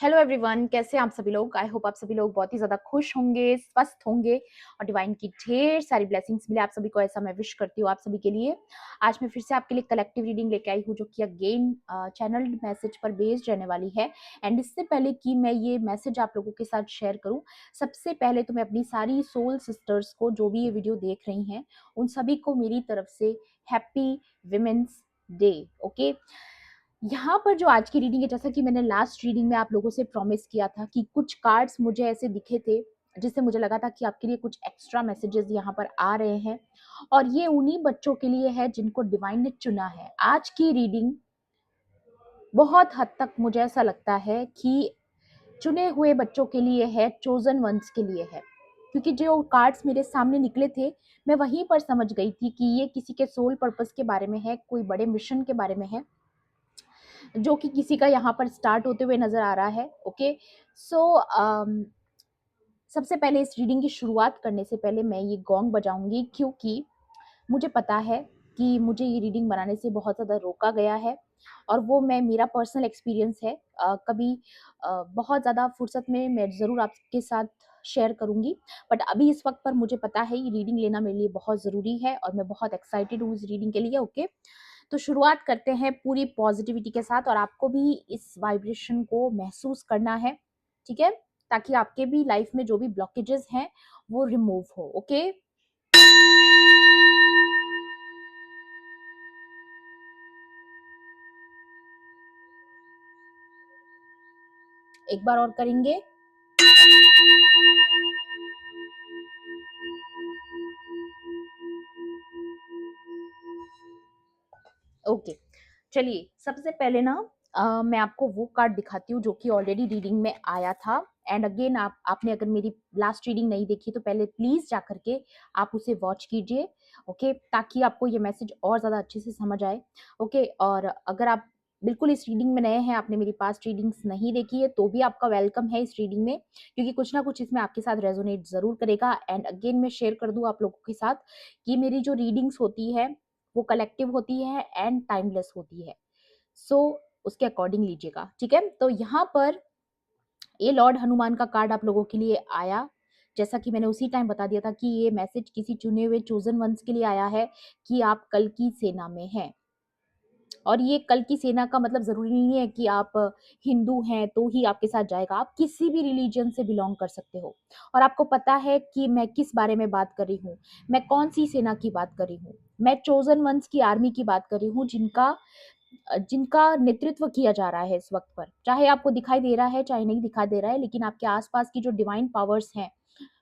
Hello everyone, कैसे हैं आप सभी लोग। आई होप आप सभी लोग बहुत ही ज़्यादा खुश होंगे, स्वस्थ होंगे और डिवाइन की ढेर सारी ब्लेसिंग्स मिले आप सभी को, ऐसा मैं विश करती हूँ आप सभी के लिए। आज मैं फिर से आपके लिए कलेक्टिव रीडिंग लेके आई हूँ जो कि अगेन चैनल मैसेज पर बेस्ड रहने वाली है। एंड इससे पहले कि मैं ये मैसेज आप लोगों के साथ शेयर करूँ, सबसे पहले तो मैं अपनी सारी सोल सिस्टर्स को, जो भी ये वीडियो देख रही हैं, उन सभी को मेरी तरफ से हैप्पी विमेंस डे। ओके, यहाँ पर जो आज की रीडिंग है, जैसा कि मैंने लास्ट रीडिंग में आप लोगों से प्रॉमिस किया था कि कुछ कार्ड्स मुझे ऐसे दिखे थे जिससे मुझे लगा था कि आपके लिए कुछ एक्स्ट्रा मैसेजेस यहाँ पर आ रहे हैं, और ये उन्हीं बच्चों के लिए है जिनको डिवाइन ने चुना है। आज की रीडिंग बहुत हद तक मुझे ऐसा लगता है कि चुने हुए बच्चों के लिए है, चोजन वंस के लिए है, क्योंकि जो कार्ड्स मेरे सामने निकले थे मैं वहीं पर समझ गई थी कि ये किसी के सोल पर्पस के बारे में है, कोई बड़े मिशन के बारे में है जो कि किसी का यहाँ पर स्टार्ट होते हुए नजर आ रहा है। ओके, सो सबसे पहले इस रीडिंग की शुरुआत करने से पहले मैं ये गोंग बजाऊंगी, क्योंकि मुझे पता है कि मुझे ये रीडिंग बनाने से बहुत ज़्यादा रोका गया है, और वो मैं मेरा पर्सनल एक्सपीरियंस है। कभी बहुत ज़्यादा फुर्सत में मैं ज़रूर आपके साथ शेयर करूंगी, बट अभी इस वक्त पर मुझे पता है ये रीडिंग लेना मेरे लिए बहुत ज़रूरी है और मैं बहुत एक्साइटेड हूँ इस रीडिंग के लिए। ओके, तो शुरुआत करते हैं पूरी पॉजिटिविटी के साथ, और आपको भी इस वाइब्रेशन को महसूस करना है, ठीक है, ताकि आपके भी लाइफ में जो भी ब्लॉकेजेस हैं वो रिमूव हो। ओके, एक बार और करेंगे। ओके, चलिए सबसे पहले ना मैं आपको वो कार्ड दिखाती हूँ जो कि ऑलरेडी रीडिंग में आया था। एंड अगेन आपने अगर मेरी लास्ट रीडिंग नहीं देखी तो पहले प्लीज जा करके आप उसे वॉच कीजिए। ओके, ताकि आपको ये मैसेज और ज़्यादा अच्छे से समझ आए। ओके, और अगर आप बिल्कुल इस रीडिंग में नए हैं, आपने मेरी पास्ट रीडिंग्स नहीं देखी है, तो भी आपका वेलकम है इस रीडिंग में, क्योंकि कुछ ना कुछ इसमें आपके साथ रेजोनेट ज़रूर करेगा। एंड अगेन मैं शेयर कर दूँ आप लोगों के साथ कि मेरी जो रीडिंग्स होती है वो कलेक्टिव होती है एंड टाइमलेस होती है। सो उसके अकॉर्डिंग लीजिएगा, ठीक है। तो यहाँ पर ये लॉर्ड हनुमान का कार्ड आप लोगों के लिए आया। जैसा कि मैंने उसी टाइम बता दिया था कि ये मैसेज किसी चुने हुए चोजन वंस के लिए आया है कि आप कल की सेना में हैं। और ये कल की सेना का मतलब जरूरी नहीं है कि आप हिंदू हैं तो ही आपके साथ जाएगा, आप किसी भी रिलीजन से बिलोंग कर सकते हो। और आपको पता है कि मैं किस बारे में बात कर रही हूँ, मैं कौन सी सेना की बात कर रही हूँ। मैं चोजन वंस की आर्मी की बात कर रही हूँ, जिनका जिनका नेतृत्व किया जा रहा है इस वक्त पर। चाहे आपको दिखाई दे रहा है चाहे नहीं दिखाई दे रहा है, लेकिन आपके आसपास की जो डिवाइन पावर्स हैं,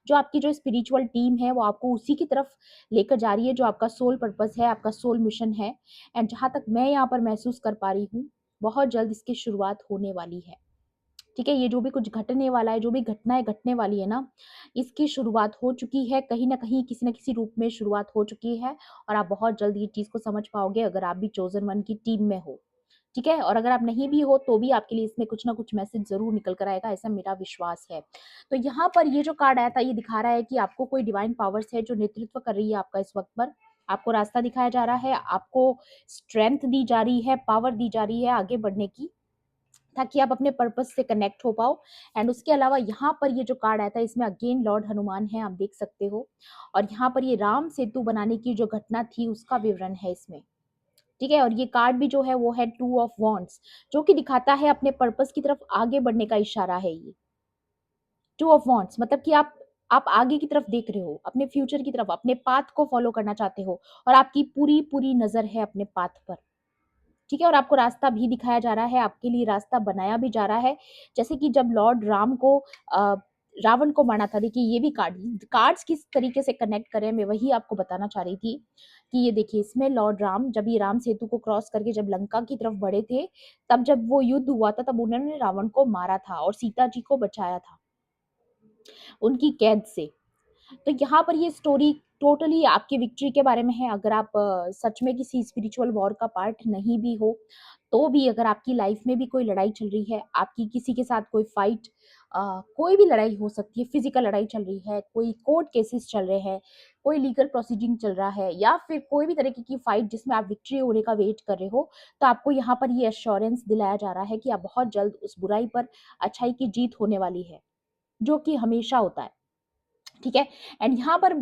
जो आपकी जो स्पिरिचुअल टीम है, वो आपको उसी की तरफ लेकर जा रही है जो आपका सोल पर्पस है, आपका सोल मिशन है। एंड जहां तक मैं यहाँ पर महसूस कर पा रही हूँ, बहुत जल्द इसकी शुरुआत होने वाली है, ठीक है। ये जो भी कुछ घटने वाला है, जो भी घटनाएं घटने वाली है ना, इसकी शुरुआत हो चुकी है, कहीं ना कहीं किसी न किसी रूप में शुरुआत हो चुकी है। और आप बहुत जल्द ये चीज को समझ पाओगे अगर आप भी चोजन वन की टीम में हो, ठीक है। और अगर आप नहीं भी हो तो भी आपके लिए इसमें कुछ ना कुछ मैसेज जरूर निकल कर आएगा, ऐसा मेरा विश्वास है। तो यहाँ पर ये जो कार्ड आया था, ये दिखा रहा है कि आपको कोई डिवाइन पावर्स है जो नेतृत्व कर रही है आपका इस वक्त पर। आपको रास्ता दिखाया जा रहा है, आपको स्ट्रेंथ दी जा रही है, पावर दी जा रही है आगे बढ़ने की, ताकि आप अपने पर्पस से कनेक्ट हो पाओ। एंड उसके अलावा यहाँ पर ये जो कार्ड आया था, इसमें अगेन लॉर्ड हनुमान है, आप देख सकते हो। और यहाँ पर ये राम सेतु बनाने की जो घटना थी उसका विवरण है इसमें, ठीक है। और ये कार्ड भी जो है वो है टू ऑफ वॉन्ड्स, जो कि दिखाता है अपने पर्पस की तरफ आगे बढ़ने का इशारा है। ये टू ऑफ वॉन्ड्स मतलब कि आप आगे की तरफ देख रहे हो, अपने फ्यूचर की तरफ, अपने पाथ को फॉलो करना चाहते हो, और आपकी पूरी पूरी नजर है अपने पाथ पर, ठीक है। और आपको रास्ता भी दिखाया जा रहा है, आपके लिए रास्ता बनाया भी जा रहा है। जैसे कि जब लॉर्ड राम को अ, रावण को मारना था, देखिए ये भी कार्ड्स किस तरीके से कनेक्ट करें, मैं वही आपको बताना चाह रही थी कि ये देखिए इसमें लॉर्ड राम जब ये राम सेतु को क्रॉस करके जब लंका की तरफ बढ़े थे, तब जब वो युद्ध हुआ था तब उन्होंने रावण को मारा था और सीता जी को बचाया था उनकी कैद से। तो यहाँ पर ये स्टोरी टोटली आपकी विक्ट्री के बारे में है। अगर आप सच में किसी स्पिरिचुअल वॉर का पार्ट नहीं भी हो, तो भी अगर आपकी लाइफ में भी कोई लड़ाई चल रही है, आपकी किसी के साथ कोई फाइट, कोई भी लड़ाई हो सकती है, फिजिकल लड़ाई चल रही है, कोई कोर्ट केसेस चल रहे हैं, कोई लीगल प्रोसीडिंग चल रहा है, या फिर कोई भी तरीके की फाइट जिसमें आप विक्ट्री होने का वेट कर रहे हो, तो आपको यहाँ पर ये एश्योरेंस दिलाया जा रहा है कि आप बहुत जल्द उस बुराई पर अच्छाई की जीत होने वाली है, जो कि हमेशा होता है। ठीक है। एंड यहाँ पर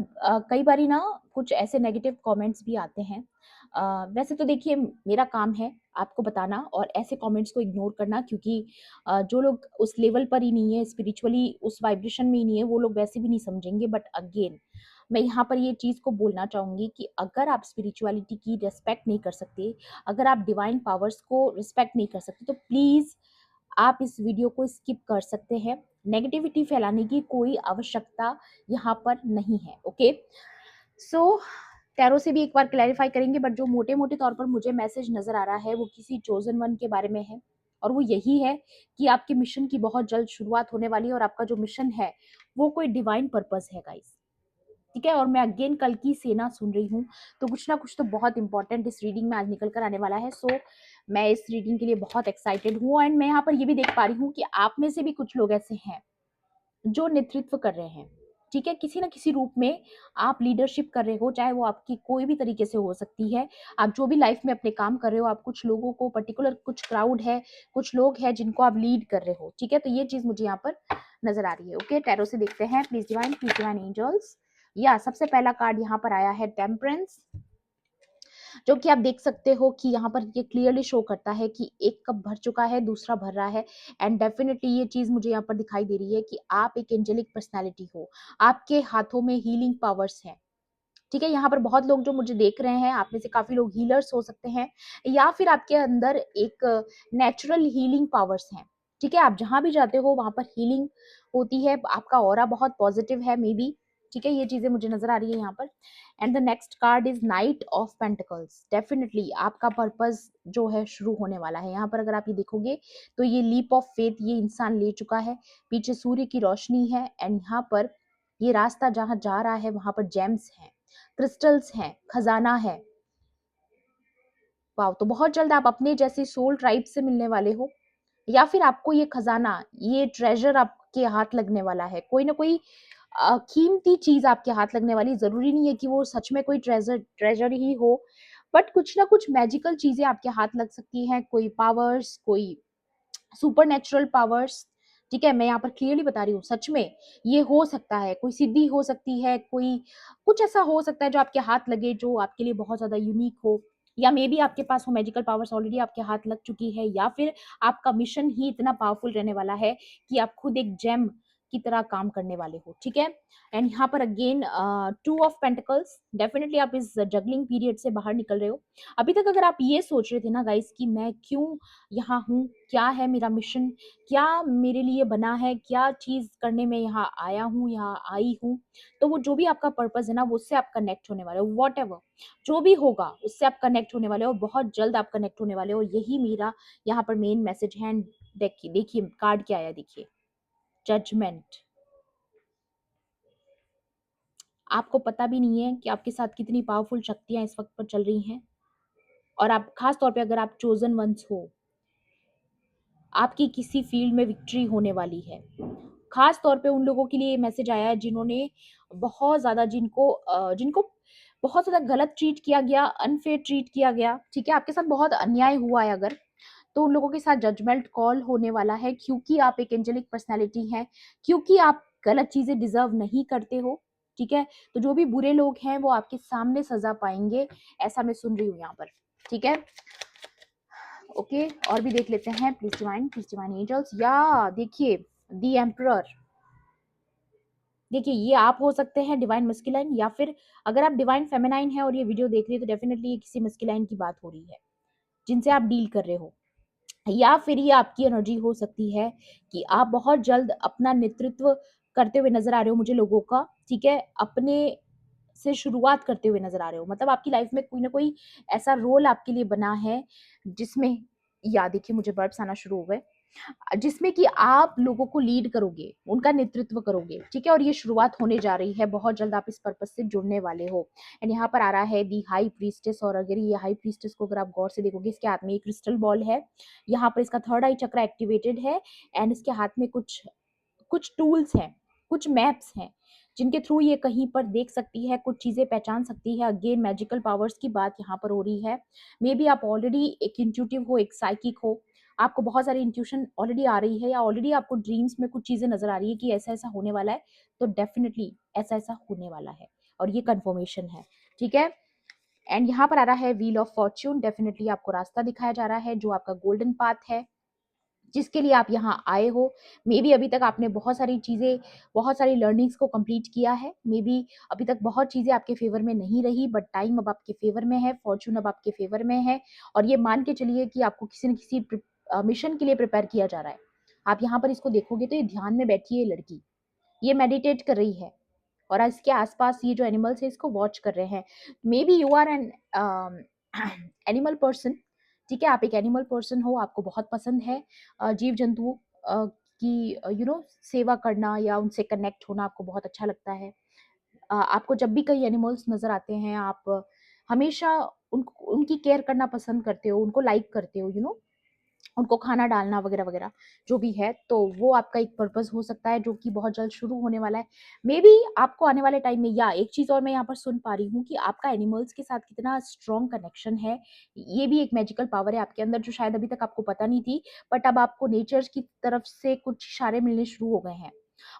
कई बारी ना कुछ ऐसे नेगेटिव कमेंट्स भी आते हैं। वैसे तो देखिए मेरा काम है आपको बताना और ऐसे कमेंट्स को इग्नोर करना, क्योंकि जो लोग उस लेवल पर ही नहीं है, स्पिरिचुअली उस वाइब्रेशन में ही नहीं है, वो लोग वैसे भी नहीं समझेंगे। बट अगेन मैं यहाँ पर ये चीज़ को बोलना चाहूँगी कि अगर आप स्पिरिचुअलिटी की रिस्पेक्ट नहीं कर सकते, अगर आप डिवाइन पावर्स को रिस्पेक्ट नहीं कर सकते, तो प्लीज़ आप इस वीडियो को स्किप कर सकते हैं। नेगेटिविटी फैलाने की कोई आवश्यकता यहाँ पर नहीं है। ओके, सो टैरो से भी एक बार क्लैरिफाई करेंगे, बट जो मोटे मोटे तौर पर मुझे मैसेज नजर आ रहा है वो किसी चोजन वन के बारे में है, और वो यही है कि आपके मिशन की बहुत जल्द शुरुआत होने वाली है, और आपका जो मिशन है वो कोई डिवाइन पर्पस है गाइस। ठीक है। और मैं अगेन कल की सेना सुन रही हूँ, तो कुछ ना कुछ तो बहुत इंपॉर्टेंट इस रीडिंग में आज निकल कर आने वाला है। सो मैं इस रीडिंग के लिए बहुत एक्साइटेड हूँ, एंड मैं यहाँ पर ये भी देख पा रही हूँ कि आप में से भी कुछ लोग ऐसे हैं जो नेतृत्व कर रहे हैं। ठीक है, किसी ना किसी रूप में आप लीडरशिप कर रहे हो, चाहे वो आपकी कोई भी तरीके से हो सकती है। आप जो भी लाइफ में अपने काम कर रहे हो, आप कुछ लोगों को पर्टिकुलर, कुछ क्राउड है, कुछ लोग हैं जिनको आप लीड कर रहे हो। ठीक है, तो ये चीज मुझे यहाँ पर नजर आ रही है। ओके, टैरो से देखते हैं प्लीज डिवाइन एंजल्स। या सबसे पहला कार्ड यहाँ पर आया है टेम्परेंस, जो कि आप देख सकते हो कि यहाँ पर ये क्लियरली शो करता है कि एक कप भर चुका है, दूसरा भर रहा है। एंड डेफिनेटली ये चीज मुझे यहाँ पर दिखाई दे रही है कि आप एक एंजेलिक पर्सनैलिटी हो, आपके हाथों में हीलिंग पावर्स हैं। ठीक है, यहाँ पर बहुत लोग जो मुझे देख रहे हैं, आप में से काफी लोग हीलर्स हो सकते हैं, या फिर आपके अंदर एक नेचुरल हीलिंग पावर्स हैं। ठीक है, आप जहां भी जाते हो वहां पर हीलिंग होती है, आपका ऑरा बहुत पॉजिटिव है मे बी। ठीक है, ये चीजें मुझे नजर आ रही है यहाँ पर। And the next card is night of pentacles. Definitely आपका पर्पस जो है शुरू होने वाला है। यहाँ पर अगर आप ये देखोगे तो ये लीप ऑफ फेथ ये इंसान ले चुका है, पीछे सूर्य की रोशनी है, एंड यहाँ पर ये रास्ता जहां जा रहा है वहां पर जेम्स हैं, क्रिस्टल्स हैं, खजाना है। वाओ, तो बहुत जल्द आप अपने जैसे सोल ट्राइब से मिलने वाले हो, या फिर आपको ये खजाना, ये ट्रेजर आपके हाथ लगने वाला है। कोई ना कोई कीमती चीज आपके हाथ लगने वाली। जरूरी नहीं है कि वो सच में कोई ट्रेजर ट्रेजर ही हो, बट कुछ ना कुछ मैजिकल चीजें आपके हाथ लग सकती हैं, कोई पावर्स, कोई सुपर नेचुरल पावर्स। ठीक है, मैं यहाँ पर क्लियरली बता रही हूँ, सच में ये हो सकता है, कोई सिद्धि हो सकती है, कोई कुछ ऐसा हो सकता है जो आपके हाथ लगे, जो आपके लिए बहुत ज्यादा यूनिक हो, या मे बी आपके पास वो मैजिकल पावर्स ऑलरेडी आपके हाथ लग चुकी है, या फिर आपका मिशन ही इतना पावरफुल रहने वाला है कि आप खुद एक जेम की तरह काम करने वाले हो। ठीक है। एंड यहाँ पर अगेन 2 ऑफ पेंटिकल्स, डेफिनेटली आप इस जगलिंग पीरियड से बाहर निकल रहे हो। अभी तक अगर आप ये सोच रहे थे ना गाइस कि मैं क्यों यहाँ हूँ, क्या है मेरा मिशन, क्या मेरे लिए बना है, क्या चीज करने में यहाँ आया हूँ, यहाँ आई हूँ, तो वो जो भी आपका पर्पस है ना, वो उससे आप कनेक्ट होने वाले हो। वॉट एवर जो भी होगा उससे आप कनेक्ट होने वाले हो, बहुत जल्द आप कनेक्ट होने वाले हो। यही मेरा यहाँ पर मेन मैसेज है। देखिए देखिए कार्ड क्या आया, देखिए जजमेंट। आपको पता भी नहीं है कि आपके साथ कितनी पावरफुल शक्तियां इस वक्त पर चल रही हैं, और आप खास तौर पे अगर आप चोजन वंस हो, आपकी किसी फील्ड में विक्ट्री होने वाली है। खास तौर पे उन लोगों के लिए ये मैसेज आया है जिन्होंने बहुत ज़्यादा, जिनको बहुत ज़्यादा गलत ट्रीट किया गया, अनफेयर ट्रीट किया गया। ठीक है, आपके साथ बहुत अन्याय हुआ है अगर, तो उन लोगों के साथ जजमेंट कॉल होने वाला है, क्योंकि आप एक एंजेलिक पर्सनैलिटी हैं, क्योंकि आप गलत चीज़ें डिजर्व नहीं करते हो। ठीक है, तो जो भी बुरे लोग हैं वो आपके सामने सजा पाएंगे, ऐसा मैं सुन रही हूँ यहाँ पर। ठीक है, ओके, और भी देख लेते हैं प्लीज डिवाइन एंजल्स। या देखिए दी एम्परर, देखिए ये आप हो सकते हैं डिवाइन मस्कुलाइन, या फिर अगर आप डिवाइन फेमिनाइन है और ये वीडियो देख रहे हैं तो डेफिनेटली ये किसी मस्कुलाइन की बात हो रही है जिनसे आप डील कर रहे हो। या फिर ये आपकी एनर्जी हो सकती है कि आप बहुत जल्द अपना नेतृत्व करते हुए नजर आ रहे हो मुझे लोगों का। ठीक है, अपने से शुरुआत करते हुए नजर आ रहे हो, मतलब आपकी लाइफ में कोई ना कोई ऐसा रोल आपके लिए बना है जिसमें, या देखिए मुझे बर्ड्स आना शुरू हो गए, जिसमें कि आप लोगों को लीड करोगे, उनका नेतृत्व करोगे, ठीक है? और ये शुरुआत होने जा रही है, बहुत जल्द आप इस पर्पस से जुड़ने वाले हो। एंड यहाँ पर आ रहा है दी हाई प्रीस्टेस, और अगर ये हाई प्रीस्टेस को अगर आप गौर से देखोगे, इसके हाथ में एक क्रिस्टल बॉल है, यहाँ पर इसका थर्ड आई चक्र एक्टिवेटेड है, एंड इसके हाथ में कुछ कुछ टूल्स हैं, कुछ मैप्स हैं, जिनके थ्रू ये कहीं पर देख सकती है, कुछ चीज़ें पहचान सकती है। अगेन मैजिकल पावर्स की बात यहाँ पर हो रही है। मे बी आप ऑलरेडी एक इंट्यूटिव हो, एक साइकिक हो, आपको बहुत सारी इंट्यूशन ऑलरेडी आ रही है, या ऑलरेडी आपको ड्रीम्स में कुछ चीज़ें नज़र आ रही है कि ऐसा-ऐसा होने वाला है, तो डेफ़िनिटली ऐसा-ऐसा होने वाला है, और ये कन्फर्मेशन है, ठीक है? एंड यहाँ पर आ रहा है व्हील ऑफ फॉर्च्यून, डेफ़िनिटली आपको रास्ता दिखाया जा रहा है, जो आपका गोल्डन पाथ है, जिसके लिए आप यहाँ आए हो। मे बी अभी तक आपने बहुत सारी चीज़ें, बहुत सारी लर्निंग्स को कंप्लीट किया है। मे बी अभी तक बहुत चीज़ें आपके फ़ेवर में नहीं रही, बट टाइम अब आपके फ़ेवर में है, फॉर्च्यून अब आपके फ़ेवर में है, और ये मान के चलिए कि आपको किसी न किसी मिशन के लिए प्रिपेयर किया जा रहा है। आप यहाँ पर इसको देखोगे तो ये ध्यान में बैठी है ये लड़की, ये मेडिटेट कर रही है, और इसके आस-पास ये जो एनिमल्स हैं इसको वॉच कर रहे हैं। Maybe you are an animal person, ठीक है? आप एक एनिमल पर्सन हो, आपको बहुत पसंद है जीव-जंतुओं की सेवा करना या उनसे कनेक्ट होना आपको बहुत अच्छा लगता है। आपको जब भी कई एनिमल्स नज़र आते हैं, आप हमेशा उनकी केयर करना पसंद करते हो, उनको लाइक करते हो, उनको खाना डालना वगैरह-वगैरह जो भी है, तो वो आपका एक पर्पज़ हो सकता है जो कि बहुत जल्द शुरू होने वाला है। मेबी आपको आने वाले टाइम में, या एक चीज़ और मैं यहाँ पर सुन पा रही हूँ कि आपका एनिमल्स के साथ कितना स्ट्रॉन्ग कनेक्शन है। ये भी एक मैजिकल पावर है आपके अंदर जो शायद अभी तक आपको पता नहीं थी, बट अब आपको नेचर्स की तरफ से कुछ इशारे मिलने शुरू हो गए हैं।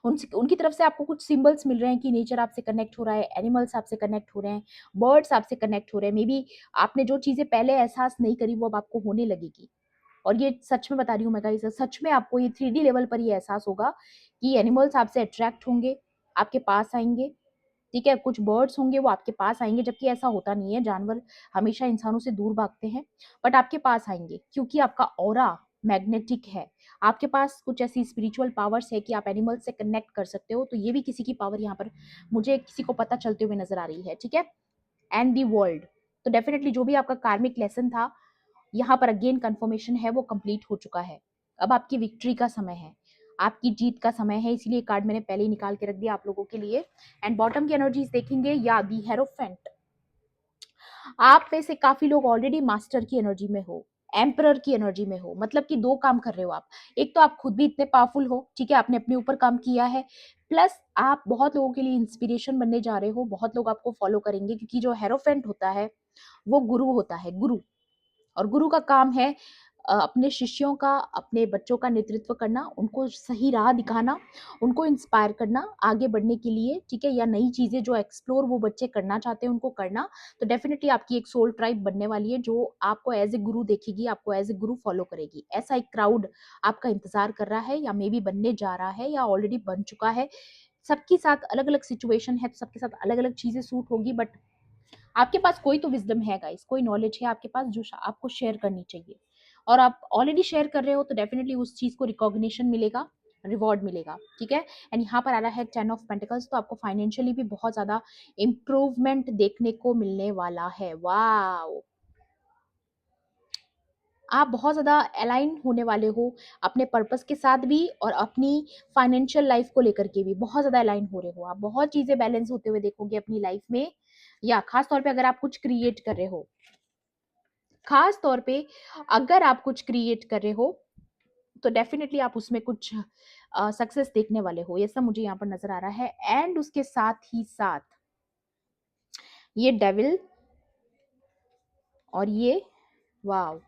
उनसे उनकी तरफ से आपको कुछ सिंबल्स मिल रहे हैं कि नेचर आपसे कनेक्ट हो रहा है, एनिमल्स आपसे कनेक्ट हो रहे हैं, बर्ड्स आपसे कनेक्ट हो रहे हैं। मेबी आपने जो चीज़ें पहले एहसास नहीं करी, वो अब आपको होने लगेगी। और ये सच में बता रही हूँ मैं गाइस, सच में आपको ये 3D लेवल पर ये एहसास होगा कि एनिमल्स आपसे अट्रैक्ट होंगे, आपके पास आएँगे, ठीक है? कुछ बर्ड्स होंगे वो आपके पास आएँगे, जबकि ऐसा होता नहीं है, जानवर हमेशा इंसानों से दूर भागते हैं, बट आपके पास आएँगे क्योंकि आपका ऑरा मैग्नेटिक है। आपके पास कुछ ऐसी स्पिरिचुअल पावर्स है कि आप एनिमल्स से कनेक्ट कर सकते हो, तो ये भी किसी की पावर यहाँ पर मुझे किसी को पता चलते हुए नज़र आ रही है, ठीक है? एंड द वर्ल्ड, तो डेफिनिटली जो भी आपका कार्मिक लेसन था, यहाँ पर अगेन कंफर्मेशन है वो कंप्लीट हो चुका है। अब आपकी विक्ट्री का समय है, आपकी जीत का समय है, इसीलिए कार्ड मैंने पहले ही निकाल के रख दिया आप लोगों के लिए। एंड बॉटम की एनर्जीज देखेंगे, या दी हेरोफेंट, आप में से काफी लोग ऑलरेडी मास्टर की एनर्जी में हो, एम्परर की एनर्जी में हो, मतलब कि दो काम कर रहे हो आप। एक तो आप खुद भी इतने पावरफुल हो, ठीक है, आपने अपने ऊपर काम किया है, प्लस आप बहुत लोगों के लिए इंस्पिरेशन बनने जा रहे हो, बहुत लोग आपको फॉलो करेंगे, क्योंकि जो हेरोफेंट होता है वो गुरु होता है, गुरु। और गुरु का काम है अपने शिष्यों का, अपने बच्चों का नेतृत्व करना, उनको सही राह दिखाना, उनको इंस्पायर करना आगे बढ़ने के लिए, ठीक है? या नई चीज़ें जो एक्सप्लोर वो बच्चे करना चाहते हैं उनको करना। तो डेफिनिटली आपकी एक सोल ट्राइब बनने वाली है जो आपको एज़ ए गुरु देखेगी, आपको एज़ ए गुरु फॉलो करेगी। ऐसा एक क्राउड आपका इंतज़ार कर रहा है, या मेबी बनने जा रहा है, या ऑलरेडी बन चुका है। सबके साथ अलग-अलग सिचुएशन है, तो सबके साथ अलग-अलग चीज़ें सूट होगी, बट आपके पास कोई तो विज़डम है गाइस, कोई नॉलेज है आपके पास जो आपको शेयर करनी चाहिए, और आप ऑलरेडी शेयर कर रहे हो, तो डेफिनिटली उस चीज़ को रिकॉग्निशन मिलेगा, रिवॉर्ड मिलेगा, ठीक है? एंड यहाँ पर आ रहा है 10 ऑफ पेंटिकल्स, तो आपको फाइनेंशियली भी बहुत ज़्यादा इम्प्रूवमेंट देखने को मिलने वाला है। वॉव! आप बहुत ज़्यादा अलाइन होने वाले हो अपने पर्पस के साथ भी, और अपनी फाइनेंशियल लाइफ को लेकर के भी बहुत ज़्यादा अलाइन हो रहे हो। आप बहुत चीज़ें बैलेंस होते हुए देखोगे अपनी लाइफ में, या खास तौर पे अगर आप कुछ क्रिएट कर रहे हो, खास तौर पे अगर आप कुछ क्रिएट कर रहे हो, तो डेफिनेटली आप उसमें कुछ सक्सेस देखने वाले हो, ये सब मुझे यहाँ पर नजर आ रहा है। एंड उसके साथ ही साथ ये डेविल, और ये वाव,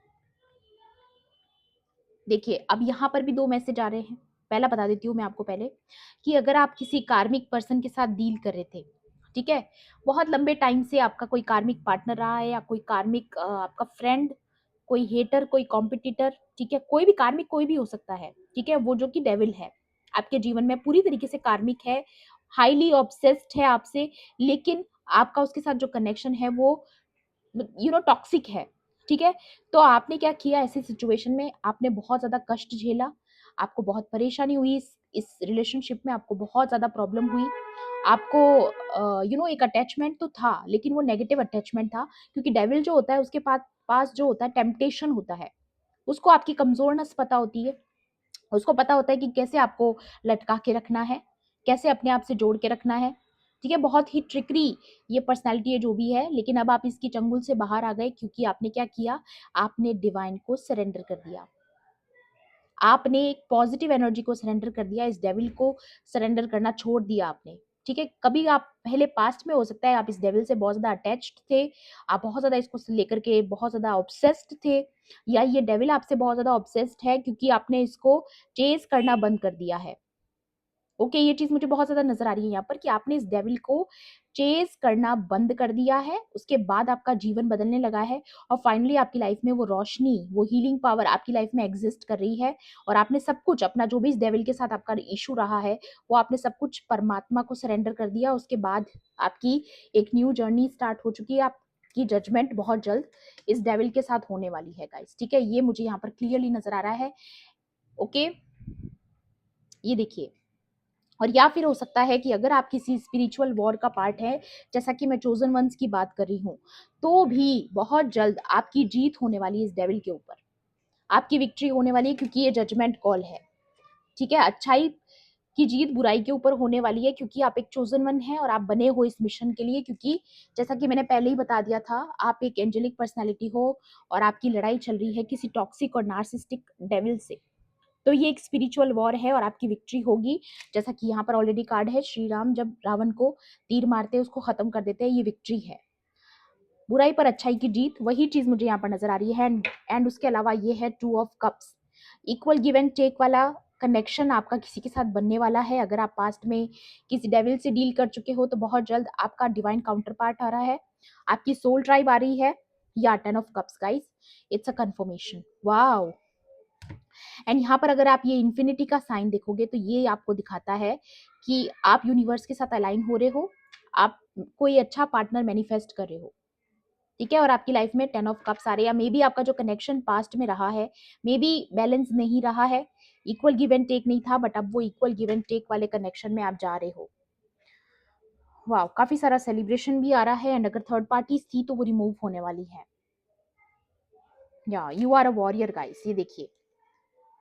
देखिए अब यहाँ पर भी दो मैसेज आ रहे हैं। पहला बता देती हूँ मैं आपको पहले, कि अगर आप किसी कार्मिक पर्सन के साथ डील कर रहे थे, ठीक है, बहुत लंबे टाइम से आपका कोई कार्मिक पार्टनर रहा है, या कोई कार्मिक आपका फ्रेंड, कोई हेटर, कोई कॉम्पिटिटर, ठीक है, कोई भी कार्मिक कोई भी हो सकता है, ठीक है, वो जो कि डेविल है आपके जीवन में, पूरी तरीके से कार्मिक है, हाईली ऑब्सेस्ड है आपसे, लेकिन आपका उसके साथ जो कनेक्शन है वो टॉक्सिक है, ठीक है? तो आपने क्या किया ऐसी सिचुएशन में, आपने बहुत ज़्यादा कष्ट झेला, आपको बहुत परेशानी हुई, इस रिलेशनशिप में आपको बहुत ज़्यादा प्रॉब्लम हुई। आपको एक अटैचमेंट तो था, लेकिन वो नेगेटिव अटैचमेंट था, क्योंकि डेविल जो होता है उसके पास पास जो होता है टेम्पटेशन होता है, उसको आपकी कमज़ोरनेस पता होती है, उसको पता होता है कि कैसे आपको लटका के रखना है, कैसे अपने आप से जोड़ के रखना है। ठीक है, बहुत ही ट्रिकरी ये पर्सनैलिटी है जो भी है, लेकिन अब आप इसकी चंगुल से बाहर आ गए क्योंकि आपने क्या किया, आपने डिवाइन को सरेंडर कर दिया। आपने एक पॉजिटिव एनर्जी को सरेंडर कर दिया, इस डेविल को सरेंडर करना छोड़ दिया आपने। ठीक है, कभी आप पहले पास्ट में हो सकता है आप इस डेविल से बहुत ज्यादा अटैच्ड थे, आप बहुत ज्यादा इसको लेकर के बहुत ज्यादा ऑब्सेस्ड थे, या ये डेविल आपसे बहुत ज्यादा ऑब्सेस्ड है क्योंकि आपने इसको चेज करना बंद कर दिया है। ओके, ये चीज मुझे बहुत ज्यादा नजर आ रही है यहाँ पर कि आपने इस डेविल को चेज करना बंद कर दिया है, उसके बाद आपका जीवन बदलने लगा है, और फाइनली आपकी लाइफ में वो रोशनी, वो हीलिंग पावर आपकी लाइफ में एग्जिस्ट कर रही है, और आपने सब कुछ अपना जो भी इस डेविल के साथ आपका इशू रहा है वो आपने सब कुछ परमात्मा को सरेंडर कर दिया। उसके बाद आपकी एक न्यू जर्नी स्टार्ट हो चुकी है, आपकी जजमेंट बहुत जल्द इस डेविल के साथ होने वाली है गाइस। ठीक है, ये मुझे यहाँ पर क्लियरली नजर आ रहा है। ओके, ये देखिए, और या फिर हो सकता है कि अगर आप किसी स्पिरिचुअल वॉर का पार्ट है, जैसा कि मैं चोजन वंस की बात कर रही हूँ, तो भी बहुत जल्द आपकी जीत होने वाली है इस डेविल के ऊपर, आपकी विक्ट्री होने वाली है क्योंकि ये जजमेंट कॉल है। ठीक है, अच्छाई की जीत बुराई के ऊपर होने वाली है क्योंकि आप एक चोजन वन है और आप बने हो इस मिशन के लिए, क्योंकि जैसा कि मैंने पहले ही बता दिया था, आप एक एंजेलिक पर्सनैलिटी हो और आपकी लड़ाई चल रही है किसी टॉक्सिक और नार्सिस्टिक डेविल से। तो ये एक स्पिरिचुअल वॉर है और आपकी विक्ट्री होगी। जैसा कि यहाँ पर ऑलरेडी कार्ड है, श्री राम जब रावण को तीर मारते हैं, उसको खत्म कर देते हैं, ये विक्ट्री है, बुराई पर अच्छाई की जीत, वही चीज मुझे यहाँ पर नजर आ रही है। एंड उसके अलावा ये है two of cups, equal give and take वाला कनेक्शन आपका किसी के साथ बनने वाला है। अगर आप पास्ट में किसी डेविल से डील कर चुके हो तो बहुत जल्द आपका डिवाइन काउंटर पार्ट आ रहा है, आपकी सोल ट्राइब आ रही है, या 10 of Cups guys, it's a confirmation. Wow, and यहाँ पर अगर आप ये इन्फिनिटी का साइन देखोगे तो ये आपको दिखाता है कि आप यूनिवर्स के साथ अलाइन हो रहे हो, आप कोई अच्छा पार्टनर मैनिफेस्ट कर रहे हो। ठीक है, और आपकी लाइफ में 10 of Cups आ रहे हैं, या मे बी आपका जो कनेक्शन पास्ट में रहा है मे बी बैलेंस नहीं रहा है, इक्वल गिव एंड टेक नहीं था, बट अब वो इक्वल गिव एंड टेक वाले कनेक्शन में आप जा रहे हो। वाह, काफी सारा सेलिब्रेशन भी आ रहा है, एंड अगर थर्ड पार्टी थी तो वो रिमूव होने वाली है। या you are a warrior guys, ये देखिए,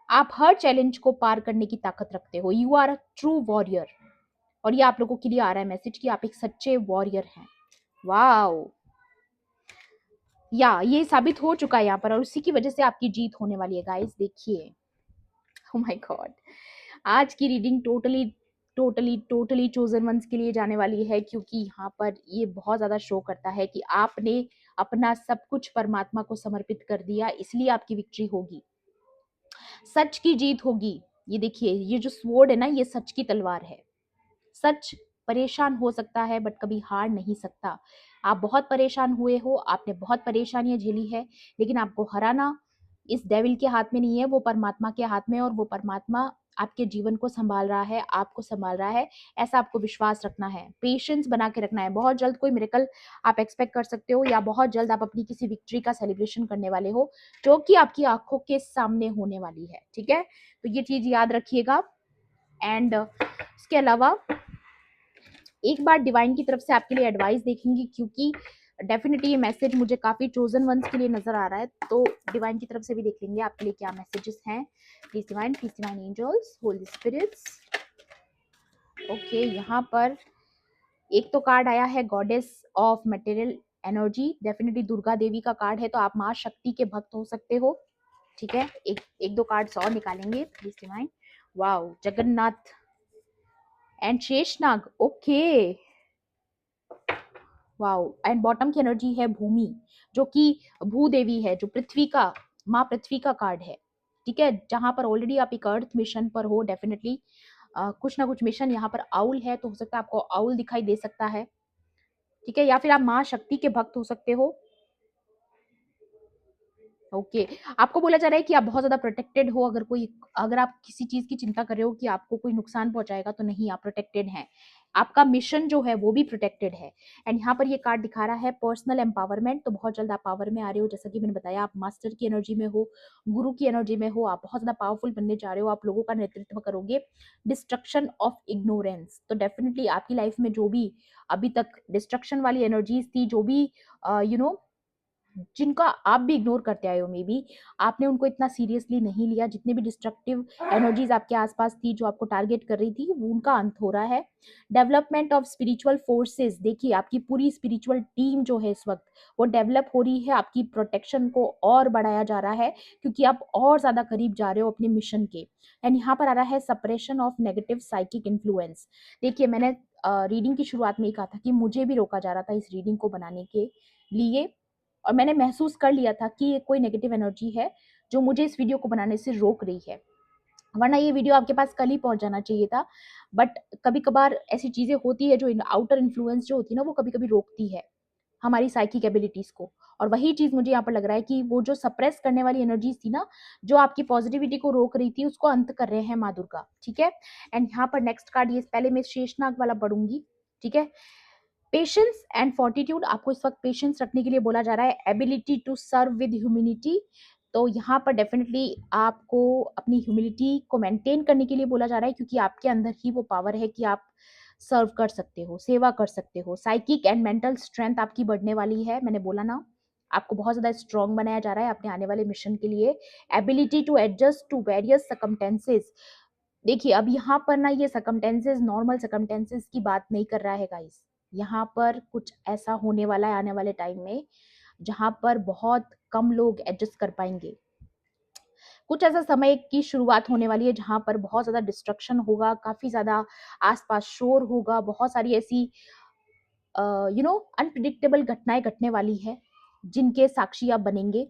आप हर चैलेंज को पार करने की ताकत रखते हो, you are a true warrior. और ये आप लोगों के लिए आ रहा है मैसेज कि आप एक सच्चे वॉरियर हैं। वाओ, या ये साबित हो चुका है यहाँ पर, और उसी की वजह से आपकी जीत होने वाली है गाइस। देखिए, ओ माय गॉड, आज की reading totally totally totally chosen ones के लिए जाने वाली है, क्योंकि यहाँ पर ये बहुत ज्यादा शो करता है कि आपने अपना सब कुछ परमात्मा को समर्पित कर दिया, इसलिए आपकी विक्ट्री होगी, सच की जीत होगी। ये देखिए, ये जो स्वॉर्ड है ना, ये सच की तलवार है। सच परेशान हो सकता है बट कभी हार नहीं सकता। आप बहुत परेशान हुए हो, आपने बहुत परेशानियां झेली है, लेकिन आपको हराना इस डेविल के हाथ में नहीं है, वो परमात्मा के हाथ में है, और वो परमात्मा आपके जीवन को संभाल रहा है, आपको संभाल रहा है। ऐसा आपको विश्वास रखना है, पेशेंस बना के रखना है। बहुत जल्द कोई मिरेकल आप एक्सपेक्ट कर सकते हो, या बहुत जल्द आप अपनी किसी विक्ट्री का सेलिब्रेशन करने वाले हो जो कि आपकी आंखों के सामने होने वाली है। ठीक है, तो ये चीज याद रखिएगा। एंड इसके अलावा एक बार डिवाइन की तरफ से आपके लिए एडवाइस देखेंगे, क्योंकि डेफिनेटली ये मैसेज मुझे काफी चोजन वंस के लिए नजर आ रहा है, तो डिवाइन की तरफ से भी देख लेंगे आपके लिए क्या मैसेजेस हैं। Please divine angels, holy spirits. Okay, यहाँ पर एक तो कार्ड आया है goddess of material energy, definitely Durga Devi का कार्ड है, तो आप माँ शक्ति के भक्त हो सकते हो। ठीक है, एक एक दो कार्ड्स और निकालेंगे please divine. Wow, Jagannath and Sheshnag. Okay, wow, and bottom की एनर्जी है भूमि, जो कि भूदेवी है, जो पृथ्वी का, माँ पृथ्वी का कार्ड है। ठीक है, जहां पर ऑलरेडी आप एक अर्थ मिशन पर हो, डेफिनेटली कुछ ना कुछ मिशन, यहाँ पर आउल है तो हो सकता है आपको आउल दिखाई दे सकता है। ठीक है, या फिर आप माँ शक्ति के भक्त हो सकते हो। ओके, आपको बोला जा रहा है कि आप बहुत ज्यादा प्रोटेक्टेड हो, अगर आप किसी चीज की चिंता कर रहे हो कि आपको कोई नुकसान पहुंचाएगा, तो नहीं, आप प्रोटेक्टेड हैं, आपका मिशन जो है वो भी प्रोटेक्टेड है। एंड यहाँ पर ये कार्ड दिखा रहा है पर्सनल एम्पावरमेंट, तो बहुत जल्द आप पावर में आ रहे हो, जैसा कि मैंने बताया, आप मास्टर की एनर्जी में हो, गुरु की एनर्जी में हो, आप बहुत ज्यादा पावरफुल बनने जा रहे हो, आप लोगों का नेतृत्व करोगे, डिस्ट्रक्शन ऑफ इग्नोरेंस। तो डेफिनेटली आपकी लाइफ में जो भी अभी तक डिस्ट्रक्शन वाली एनर्जीज थी, जो भी यू नो जिनका आप भी इग्नोर करते आए हो, मे बी आपने उनको इतना सीरियसली नहीं लिया। जितने भी डिस्ट्रक्टिव एनर्जीज आपके आसपास थी जो आपको टारगेट कर रही थी, वो उनका अंत हो रहा है। डेवलपमेंट ऑफ स्पिरिचुअल फोर्सेस, देखिए आपकी पूरी स्पिरिचुअल टीम जो है इस वक्त वो डेवलप हो रही है, आपकी प्रोटेक्शन को और बढ़ाया जा रहा है क्योंकि आप और ज्यादा करीब जा रहे हो अपने मिशन के। एंड यहाँ पर आ रहा है suppression of negative psychic influence. देखिए मैंने रीडिंग की शुरुआत में ही कहा था कि मुझे भी रोका जा रहा था इस रीडिंग को बनाने के लिए, और मैंने महसूस कर लिया था कि ये कोई नेगेटिव एनर्जी है जो मुझे इस वीडियो को बनाने से रोक रही है, वरना ये वीडियो आपके पास कल ही पहुंच जाना चाहिए था। बट कभी कभार ऐसी चीजें होती है जो आउटर इन्फ्लुएंस जो होती है ना, वो कभी कभी रोकती है हमारी साइकिक एबिलिटीज को। और वही चीज मुझे यहाँ पर लग रहा है कि वो जो सप्रेस करने वाली एनर्जीज थी ना, जो आपकी पॉजिटिविटी को रोक रही थी, उसको अंत कर रहे हैं माँ दुर्गा। ठीक है। एंड यहाँ पर नेक्स्ट कार्ड, ये पहले मैं शेषनाग वाला पढ़ूंगी। ठीक है। पेशेंस एंड फोर्टिट्यूड, आपको इस वक्त पेशेंस रखने के लिए बोला जा रहा है। Ability to serve with humility, तो यहाँ पर डेफिनेटली आपको अपनी ह्यूमिलिटी को मेंटेन करने के लिए बोला जा रहा है क्योंकि आपके अंदर ही वो पावर है कि आप सर्व कर सकते हो, सेवा कर सकते हो। साइकिक एंड मेंटल स्ट्रेंथ आपकी बढ़ने वाली है, मैंने बोला ना, आपको बहुत ज्यादा स्ट्रांग बनाया जा रहा है अपने आने वाले मिशन के लिए। Ability to adjust to various circumstances, देखिए अब यहाँ पर ना ये सकमटेंसेस नॉर्मल सकमटेंसेस की बात नहीं कर रहा है गाइस। यहाँ पर कुछ ऐसा होने वाला है आने वाले टाइम में जहां पर बहुत कम लोग एडजस्ट कर पाएंगे। कुछ ऐसा समय की शुरुआत होने वाली है जहां पर बहुत ज्यादा डिस्ट्रक्शन होगा, काफी ज्यादा आसपास शोर होगा, बहुत सारी ऐसी अनप्रिडिक्टेबल घटनाएं घटने वाली है जिनके साक्षी आप बनेंगे,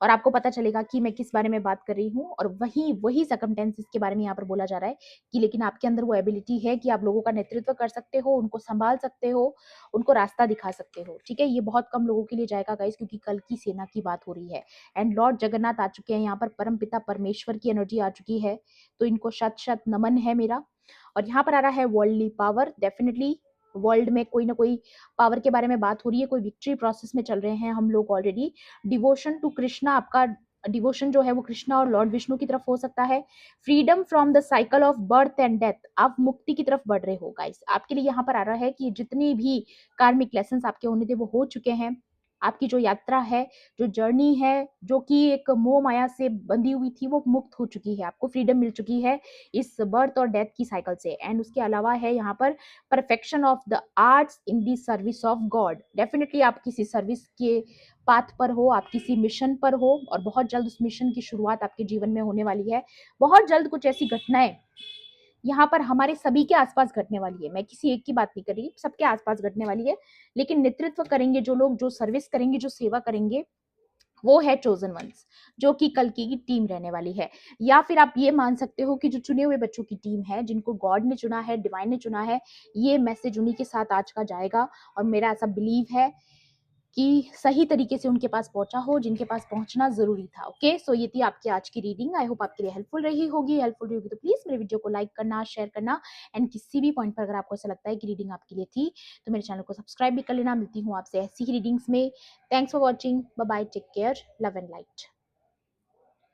और आपको पता चलेगा कि मैं किस बारे में बात कर रही हूँ। और वही वही सकमटेंसेस के बारे में यहाँ पर बोला जा रहा है कि लेकिन आपके अंदर वो एबिलिटी है कि आप लोगों का नेतृत्व कर सकते हो, उनको संभाल सकते हो, उनको रास्ता दिखा सकते हो। ठीक है। ये बहुत कम लोगों के लिए जाएगा गाइस, क्योंकि कल की सेना की बात हो रही है एंड लॉर्ड जगन्नाथ आ चुके हैं यहाँ पर, परम पिता परमेश्वर की एनर्जी आ चुकी है, तो इनको शत शत नमन है मेरा। और यहाँ पर आ रहा है वर्ल्डली पावर, डेफिनेटली वर्ल्ड में कोई ना कोई पावर के बारे में बात हो रही है, कोई विक्ट्री प्रोसेस में चल रहे हैं हम लोग ऑलरेडी। डिवोशन टू कृष्णा, आपका डिवोशन जो है वो कृष्णा और लॉर्ड विष्णु की तरफ हो सकता है। Freedom from the cycle of birth and death, आप मुक्ति की तरफ बढ़ रहे हो गाइस। आपके लिए यहाँ पर आ रहा है कि जितनी भी कार्मिक लेसन आपके होने थे वो हो चुके हैं। आपकी जो यात्रा है, जो जर्नी है, जो कि एक मोह माया से बंधी हुई थी, वो मुक्त हो चुकी है, आपको फ्रीडम मिल चुकी है इस बर्थ और डेथ की साइकिल से। एंड उसके अलावा है यहाँ पर perfection of the arts in the service of God, definitely आप किसी सर्विस के पाथ पर हो, आप किसी मिशन पर हो, और बहुत जल्द उस मिशन की शुरुआत आपके जीवन में होने वाली है। बहुत जल्द कुछ ऐसी घटनाएं यहाँ पर हमारे सभी के आसपास घटने वाली है, मैं किसी एक की बात नहीं कर रही, सबके आसपास घटने वाली है। लेकिन नेतृत्व करेंगे जो लोग, जो सर्विस करेंगे, जो सेवा करेंगे, वो है चोजन वंस, जो कि कल की टीम रहने वाली है। या फिर आप ये मान सकते हो कि जो चुने हुए बच्चों की टीम है, जिनको गॉड ने चुना है, डिवाइन ने चुना है, ये मैसेज उन्हीं के साथ आज का जाएगा। और मेरा ऐसा बिलीव है कि सही तरीके से उनके पास पहुंचा हो जिनके पास पहुंचना जरूरी था। ओके, सो ये थी आपकी आज की रीडिंग। आई होप आपके लिए हेल्पफुल रही होगी। हेल्पफुल रही होगी तो प्लीज मेरे वीडियो को लाइक करना, शेयर करना, एंड किसी भी पॉइंट पर अगर आपको ऐसा लगता है कि रीडिंग आपके लिए थी तो मेरे चैनल को सब्सक्राइब भी कर लेना। मिलती हूँ आपसे ऐसी ही रीडिंग्स में। Thanks for watching, bye bye, take care, love and light.